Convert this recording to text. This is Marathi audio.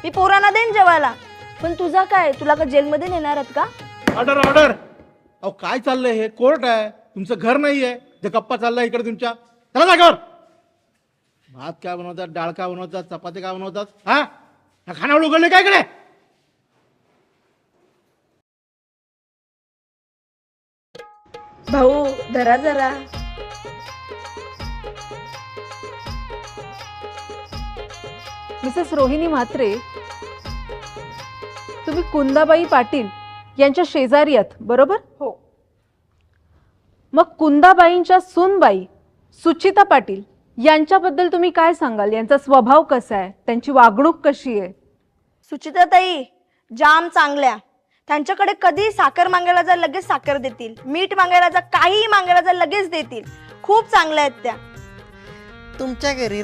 मी पोरांना देईन जेवायला. पण तुझा काय, तुला का जेलमध्ये नेणार आहेत का? Order order. अहो काय चाललंय, हे कोर्ट आहे, तुमचं घर नाही आहे जे गप्पा चाललाय इकडे तुमच्या. चला जागेवर. भात काय बनवतात, डाळ काय बनवतात, चपाती काय बनवतात, हा खानावळ उघडले काय इकडे? भाऊ धरा जरा. मिसेस रोहिणी म्हात्रे, तुम्ही कुंदाबाई पाटील यांच्या शेजारी आहात बरोबर? हो. मग कुंदाबाईंच्या सूनबाई सुचिता पाटील यांच्याबद्दल तुम्ही काय सांगाल? यांचा स्वभाव कसा आहे, त्यांची वागणूक कशी आहे? सुचिताताई जाम चांगल्या. त्यांच्याकडे कधी साखर मागायला जा लगेच साखर देतील, मीठ मागायला जा, काही मागायला जा लगेच देतील. खूप चांगल्या आहेत त्या. तुमच्या घरी